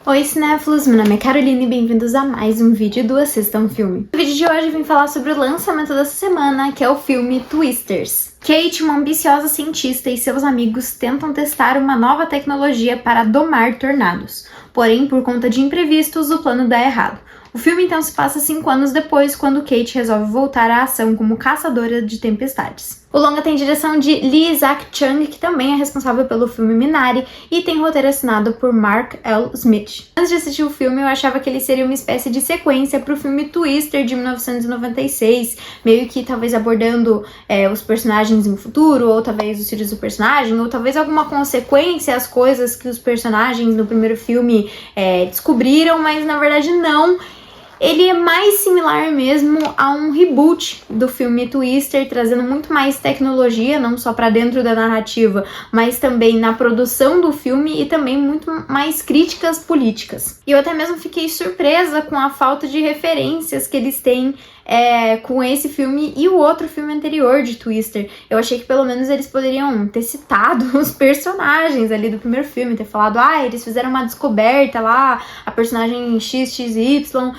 Oi cinéfilos, meu nome é Caroline e bem-vindos a mais um vídeo do Assista um Filme. No vídeo de hoje eu vim falar sobre o lançamento dessa semana, que é o filme Twisters. Kate, uma ambiciosa cientista, e seus amigos tentam testar uma nova tecnologia para domar tornados. Porém, por conta de imprevistos, o plano dá errado. O filme então se passa 5 anos depois, quando Kate resolve voltar à ação como caçadora de tempestades. O longa tem direção de Lee Isaac-Chung, que também é responsável pelo filme Minari, e tem roteiro assinado por Mark L. Smith. Antes de assistir o filme, eu achava que ele seria uma espécie de sequência para o filme Twister de 1996, meio que talvez abordando os personagens em futuro, ou talvez os filhos do personagem, ou talvez alguma consequência às coisas que os personagens no primeiro filme descobriram, mas na verdade não. Ele é mais similar mesmo a um reboot do filme Twister, trazendo muito mais tecnologia, não só para dentro da narrativa, mas também na produção do filme e também muito mais críticas políticas. E eu até mesmo fiquei surpresa com a falta de referências que eles têm com esse filme e o outro filme anterior de Twister. Eu achei que pelo menos eles poderiam ter citado os personagens ali do primeiro filme, ter falado, eles fizeram uma descoberta lá, a personagem XXY.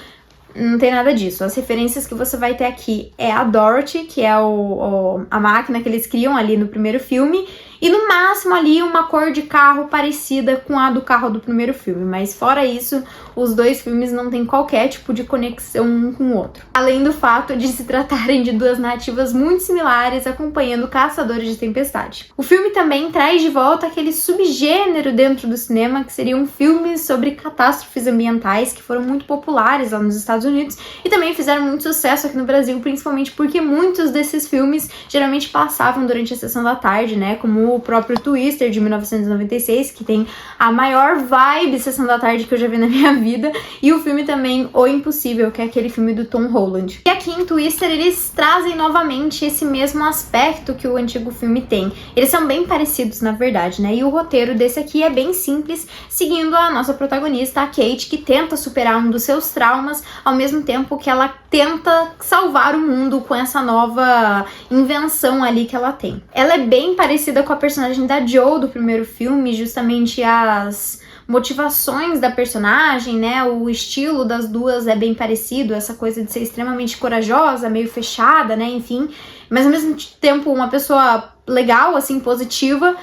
Não tem nada disso. As referências que você vai ter aqui é a Dorothy, que é a máquina que eles criam ali no primeiro filme, e no máximo ali uma cor de carro parecida com a do carro do primeiro filme. Mas fora isso, os dois filmes não têm qualquer tipo de conexão um com o outro. Além do fato de se tratarem de duas narrativas muito similares, acompanhando Caçadores de Tempestade. O filme também traz de volta aquele subgênero dentro do cinema, que seriam filmes sobre catástrofes ambientais, que foram muito populares lá nos Estados Unidos e também fizeram muito sucesso aqui no Brasil, principalmente porque muitos desses filmes geralmente passavam durante a sessão da tarde, né? Como o próprio Twister de 1996, que tem a maior vibe sessão da tarde que eu já vi na minha vida, e o filme também O Impossível, que é aquele filme do Tom Holland. E aqui em Twister eles trazem novamente esse mesmo aspecto que o antigo filme tem. Eles são bem parecidos, na verdade, né? E o roteiro desse aqui é bem simples, seguindo a nossa protagonista, a Kate, que tenta superar um dos seus traumas, ao mesmo tempo que ela tenta salvar o mundo com essa nova invenção ali que ela tem. Ela é bem parecida com a personagem da Joe do primeiro filme, justamente as motivações da personagem, né? O estilo das duas é bem parecido, essa coisa de ser extremamente corajosa, meio fechada, né? Enfim, mas ao mesmo tempo uma pessoa legal, assim, positiva.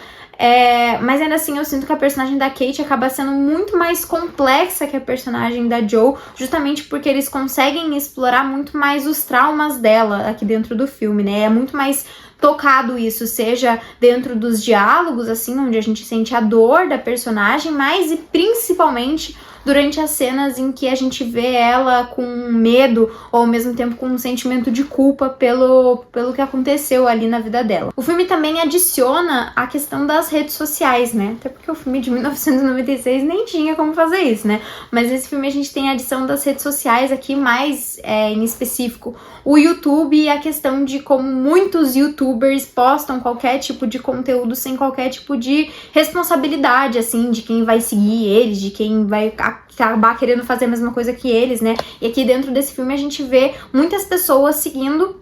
Mas ainda assim eu sinto que a personagem da Kate acaba sendo muito mais complexa que a personagem da Joe, justamente porque eles conseguem explorar muito mais os traumas dela aqui dentro do filme, né? É muito mais tocado isso, seja dentro dos diálogos, assim, onde a gente sente a dor da personagem, mas e principalmente durante as cenas em que a gente vê ela com medo ou ao mesmo tempo com um sentimento de culpa pelo que aconteceu ali na vida dela. O filme também adiciona a questão das redes sociais, né? Até porque o filme de 1996 nem tinha como fazer isso, né? Mas nesse filme a gente tem a adição das redes sociais aqui, mais em específico o YouTube, e a questão de como muitos youtubers postam qualquer tipo de conteúdo sem qualquer tipo de responsabilidade, assim, de quem vai seguir eles, de quem vai acabar querendo fazer a mesma coisa que eles, né? E aqui dentro desse filme a gente vê muitas pessoas seguindo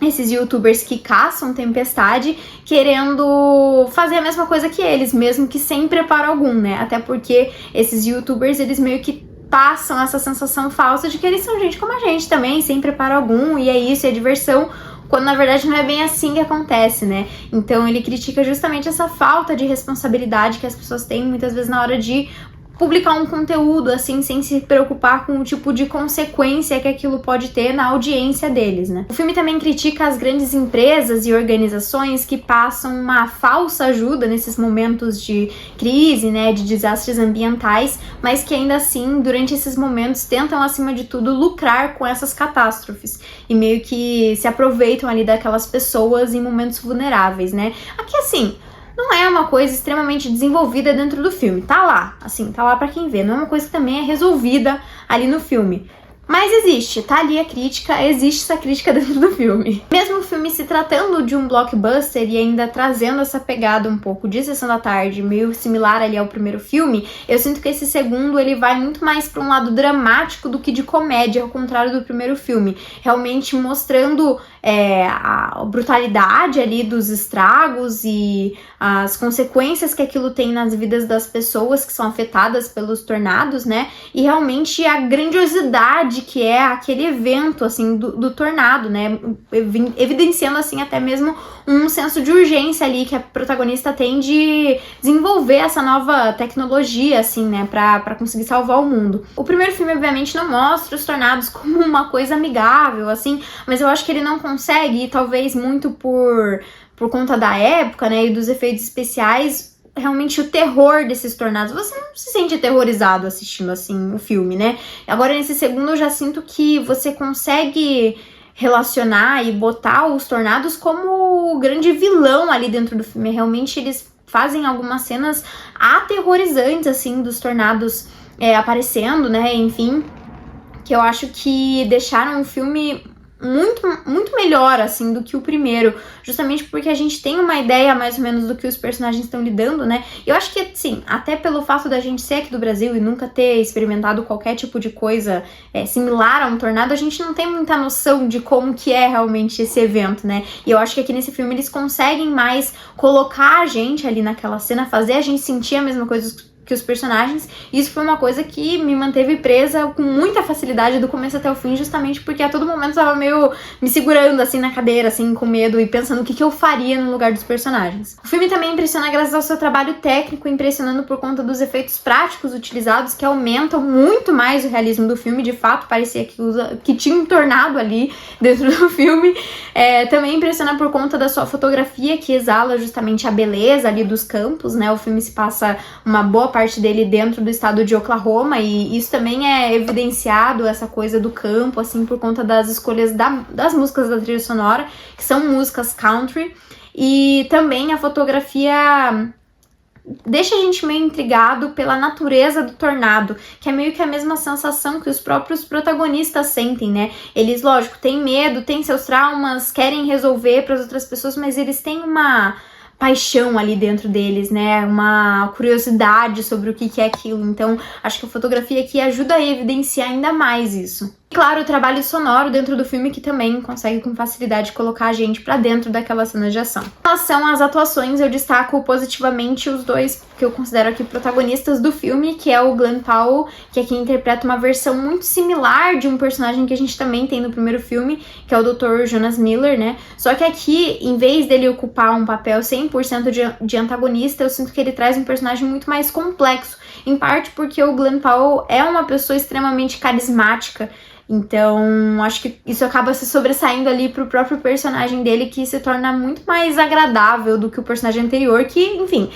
esses youtubers que caçam tempestade, querendo fazer a mesma coisa que eles, mesmo que sem preparo algum, né? Até porque esses youtubers, eles meio que passam essa sensação falsa de que eles são gente como a gente também, sem preparo algum, e é isso, é diversão, quando na verdade não é bem assim que acontece, né? Então ele critica justamente essa falta de responsabilidade que as pessoas têm muitas vezes na hora de publicar um conteúdo, assim, sem se preocupar com o tipo de consequência que aquilo pode ter na audiência deles, né? O filme também critica as grandes empresas e organizações que passam uma falsa ajuda nesses momentos de crise, né, de desastres ambientais, mas que ainda assim, durante esses momentos, tentam, acima de tudo, lucrar com essas catástrofes e meio que se aproveitam ali daquelas pessoas em momentos vulneráveis, né? Aqui, assim, não é uma coisa extremamente desenvolvida dentro do filme, tá lá, assim, tá lá pra quem vê, não é uma coisa que também é resolvida ali no filme. Mas existe, tá ali a crítica, existe essa crítica dentro do filme. Mesmo o filme se tratando de um blockbuster e ainda trazendo essa pegada um pouco de Sessão da Tarde, meio similar ali ao primeiro filme, eu sinto que esse segundo ele vai muito mais para um lado dramático do que de comédia, ao contrário do primeiro filme. Realmente mostrando a brutalidade ali dos estragos e as consequências que aquilo tem nas vidas das pessoas que são afetadas pelos tornados, né? E realmente a grandiosidade que é aquele evento, assim, do tornado, né? Evidenciando, assim, até mesmo um senso de urgência ali que a protagonista tem de desenvolver essa nova tecnologia, assim, né? Pra conseguir salvar o mundo. O primeiro filme, obviamente, não mostra os tornados como uma coisa amigável, assim, mas eu acho que ele não consegue, e talvez muito por conta da época, né, e dos efeitos especiais, realmente o terror desses tornados. Você não se sente aterrorizado assistindo, assim, o filme, né? Agora, nesse segundo, eu já sinto que você consegue relacionar e botar os tornados como o grande vilão ali dentro do filme. Realmente, eles fazem algumas cenas aterrorizantes, assim, dos tornados aparecendo, né, enfim, que eu acho que deixaram o filme muito melhor, assim, do que o primeiro, justamente porque a gente tem uma ideia mais ou menos do que os personagens estão lidando, né? E eu acho que, sim, até pelo fato da gente ser aqui do Brasil e nunca ter experimentado qualquer tipo de coisa similar a um tornado, a gente não tem muita noção de como que é realmente esse evento, né? E eu acho que aqui nesse filme eles conseguem mais colocar a gente ali naquela cena, fazer a gente sentir a mesma coisa que os personagens. Isso foi uma coisa que me manteve presa com muita facilidade do começo até o fim, justamente porque a todo momento eu tava meio me segurando assim na cadeira, assim, com medo e pensando o que eu faria no lugar dos personagens. O filme também impressiona graças ao seu trabalho técnico, impressionando por conta dos efeitos práticos utilizados, que aumentam muito mais o realismo do filme. De fato, parecia que tinha um tornado ali dentro do filme. Também impressiona por conta da sua fotografia, que exala justamente a beleza ali dos campos, né? O filme se passa uma boa parte dele dentro do estado de Oklahoma, e isso também é evidenciado, essa coisa do campo, assim, por conta das escolhas das músicas da trilha sonora, que são músicas country, e também a fotografia deixa a gente meio intrigado pela natureza do tornado, que é meio que a mesma sensação que os próprios protagonistas sentem, né? Eles, lógico, têm medo, têm seus traumas, querem resolver para as outras pessoas, mas eles têm uma paixão ali dentro deles, né? Uma curiosidade sobre o que é aquilo. Então, acho que a fotografia aqui ajuda a evidenciar ainda mais isso. Claro, o trabalho sonoro dentro do filme, que também consegue com facilidade colocar a gente pra dentro daquela cena de ação. Em relação às atuações, eu destaco positivamente os dois que eu considero aqui protagonistas do filme, que é o Glen Powell, que aqui interpreta uma versão muito similar de um personagem que a gente também tem no primeiro filme, que é o Dr. Jonas Miller, né? Só que aqui, em vez dele ocupar um papel 100% de antagonista, eu sinto que ele traz um personagem muito mais complexo, em parte porque o Glen Powell é uma pessoa extremamente carismática. Então, acho que isso acaba se sobressaindo ali pro próprio personagem dele, que se torna muito mais agradável do que o personagem anterior, que, enfim,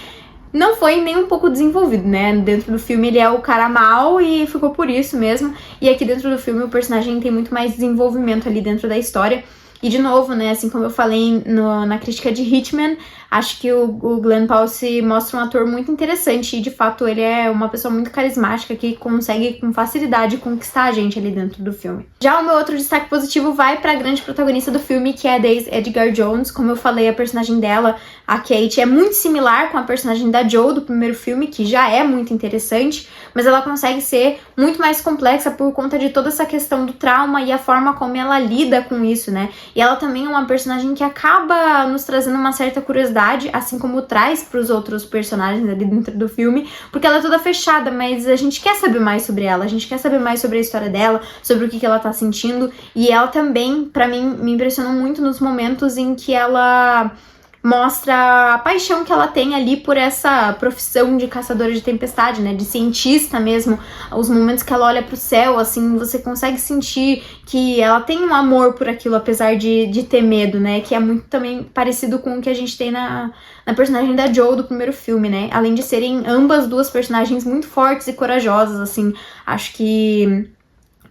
não foi nem um pouco desenvolvido, né? Dentro do filme ele é o cara mau e ficou por isso mesmo. E aqui dentro do filme o personagem tem muito mais desenvolvimento ali dentro da história. E de novo, né, assim como eu falei na crítica de Hitman, acho que o Glen Powell se mostra um ator muito interessante e de fato ele é uma pessoa muito carismática que consegue com facilidade conquistar a gente ali dentro do filme. Já o meu outro destaque positivo vai para a grande protagonista do filme, que é a Daisy Edgar Jones. Como eu falei, a personagem dela, a Kate, é muito similar com a personagem da Joe do primeiro filme, que já é muito interessante, mas ela consegue ser muito mais complexa por conta de toda essa questão do trauma e a forma como ela lida com isso, né? E ela também é uma personagem que acaba nos trazendo uma certa curiosidade, assim como traz para os outros personagens ali dentro do filme, porque ela é toda fechada, mas a gente quer saber mais sobre ela, a gente quer saber mais sobre a história dela, sobre o que ela tá sentindo, e ela também, pra mim, me impressionou muito nos momentos em que ela mostra a paixão que ela tem ali por essa profissão de caçadora de tempestade, né, de cientista mesmo. Os momentos que ela olha pro céu, assim, você consegue sentir que ela tem um amor por aquilo, apesar de ter medo, né, que é muito também parecido com o que a gente tem na personagem da Joe do primeiro filme, né, além de serem ambas duas personagens muito fortes e corajosas, assim, acho que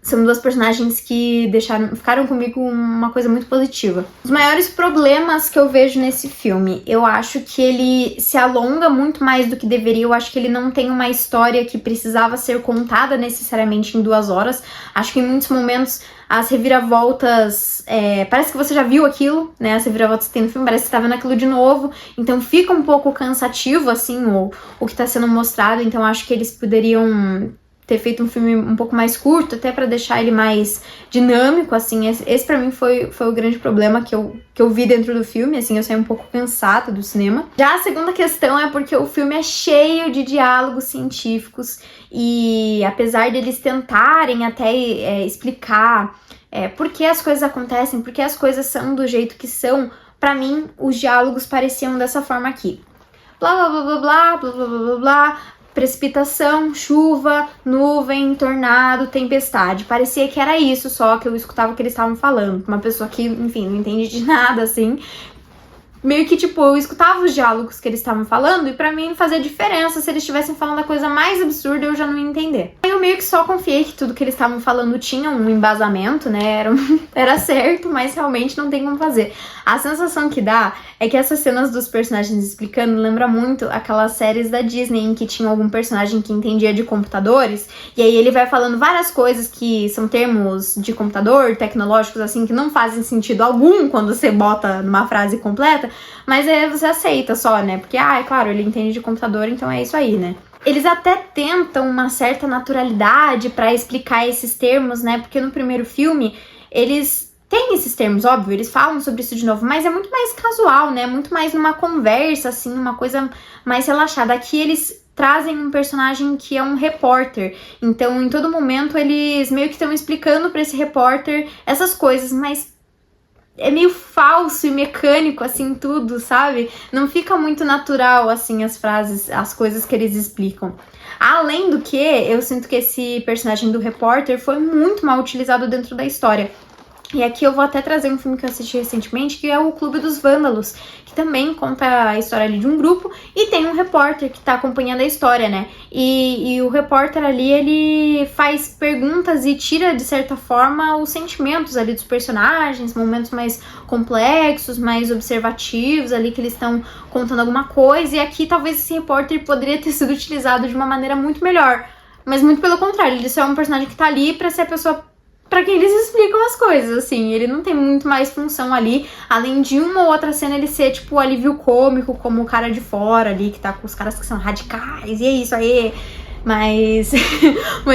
São duas personagens que ficaram comigo uma coisa muito positiva. Os maiores problemas que eu vejo nesse filme, eu acho que ele se alonga muito mais do que deveria. Eu acho que ele não tem uma história que precisava ser contada necessariamente em 2 horas. Acho que em muitos momentos as reviravoltas, parece que você já viu aquilo, né? As reviravoltas que tem no filme, parece que você tá vendo aquilo de novo. Então fica um pouco cansativo, assim, o que tá sendo mostrado. Então acho que eles poderiam ter feito um filme um pouco mais curto, até pra deixar ele mais dinâmico, assim. Esse pra mim foi o grande problema que eu vi dentro do filme, assim, eu saí um pouco cansada do cinema. Já a segunda questão é porque o filme é cheio de diálogos científicos e apesar deles tentarem até explicar por que as coisas acontecem, por que as coisas são do jeito que são, pra mim, os diálogos pareciam dessa forma aqui. Blá, blá, blá, blá, blá, blá, blá, blá, blá, precipitação, chuva, nuvem, tornado, tempestade. Parecia que era isso só que eu escutava que eles estavam falando. Uma pessoa que, enfim, não entende de nada, assim. Meio que, tipo, eu escutava os diálogos que eles estavam falando e pra mim não fazia diferença. Se eles estivessem falando a coisa mais absurda, eu já não ia entender. Eu meio que só confiei que tudo que eles estavam falando tinha um embasamento, né? Era certo, mas realmente não tem como fazer. A sensação que dá é que essas cenas dos personagens explicando lembra muito aquelas séries da Disney em que tinha algum personagem que entendia de computadores e aí ele vai falando várias coisas que são termos de computador, tecnológicos, assim, que não fazem sentido algum quando você bota numa frase completa, mas você aceita só, né? Porque, é claro, ele entende de computador, então é isso aí, né? Eles até tentam uma certa naturalidade pra explicar esses termos, né? Porque no primeiro filme, eles têm esses termos, óbvio, eles falam sobre isso de novo, mas é muito mais casual, né? Muito mais numa conversa, assim, uma coisa mais relaxada. Aqui eles trazem um personagem que é um repórter, então em todo momento eles meio que estão explicando pra esse repórter essas coisas, mas é meio falso e mecânico, assim, tudo, sabe? Não fica muito natural, assim, as frases, as coisas que eles explicam. Além do que, eu sinto que esse personagem do repórter foi muito mal utilizado dentro da história. E aqui eu vou até trazer um filme que eu assisti recentemente, que é o Clube dos Vândalos, que também conta a história ali de um grupo, e tem um repórter que tá acompanhando a história, né? E o repórter ali, ele faz perguntas e tira, de certa forma, os sentimentos ali dos personagens, momentos mais complexos, mais observativos ali, que eles estão contando alguma coisa, e aqui talvez esse repórter poderia ter sido utilizado de uma maneira muito melhor, mas muito pelo contrário, ele só é um personagem que tá ali pra ser a pessoa pra quem eles explicam as coisas, assim, ele não tem muito mais função ali, além de uma ou outra cena ele ser, tipo, alívio cômico, como o cara de fora ali, que tá com os caras que são radicais, e é isso aí, mas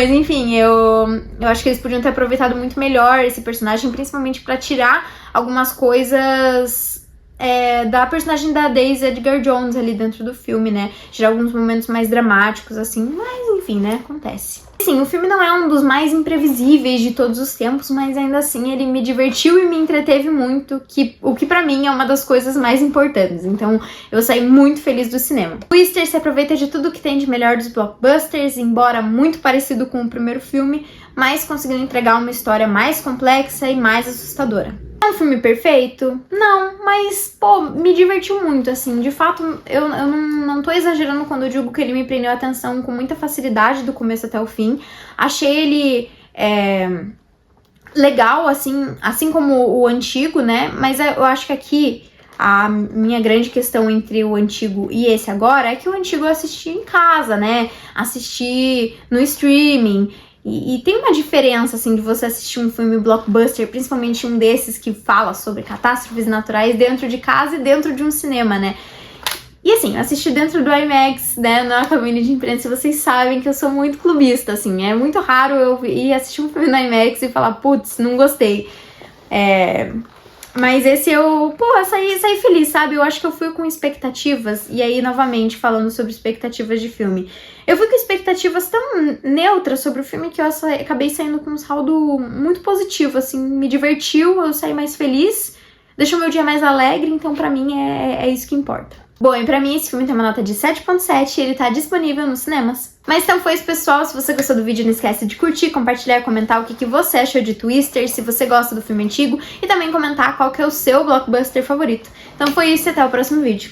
enfim, eu acho que eles podiam ter aproveitado muito melhor esse personagem, principalmente pra tirar algumas coisas da personagem da Daisy Edgar Jones ali dentro do filme, né, tirar alguns momentos mais dramáticos, assim, mas enfim, né, acontece. Sim, o filme não é um dos mais imprevisíveis de todos os tempos, mas ainda assim ele me divertiu e me entreteve muito, o que pra mim é uma das coisas mais importantes. Então eu saí muito feliz do cinema. Twister se aproveita de tudo que tem de melhor dos blockbusters, embora muito parecido com o primeiro filme, mas conseguiu entregar uma história mais complexa e mais assustadora. É um filme perfeito? Não, mas, pô, me divertiu muito, assim. De fato, eu não tô exagerando quando eu digo que ele me prendeu a atenção com muita facilidade do começo até o fim. Achei ele legal, assim como o antigo, né? Mas eu acho que aqui a minha grande questão entre o antigo e esse agora é que o antigo eu assisti em casa, né? Assisti no streaming. E tem uma diferença, assim, de você assistir um filme blockbuster, principalmente um desses que fala sobre catástrofes naturais dentro de casa e dentro de um cinema, né? E assim, eu assisti dentro do IMAX, né, na cabine de imprensa, e vocês sabem que eu sou muito clubista, assim, é muito raro eu ir assistir um filme no IMAX e falar, putz, não gostei. Mas esse eu saí feliz, sabe? Eu acho que eu fui com expectativas, e aí, novamente, falando sobre expectativas de filme. Eu fui com expectativas tão neutras sobre o filme que eu acabei saindo com um saldo muito positivo, assim, me divertiu, eu saí mais feliz, deixou meu dia mais alegre, então pra mim é isso que importa. Bom, e pra mim esse filme tem uma nota de 7.7 e ele tá disponível nos cinemas. Mas então foi isso, pessoal. Se você gostou do vídeo, não esquece de curtir, compartilhar e comentar o que você achou de Twister, se você gosta do filme antigo, e também comentar qual que é o seu blockbuster favorito. Então foi isso e até o próximo vídeo.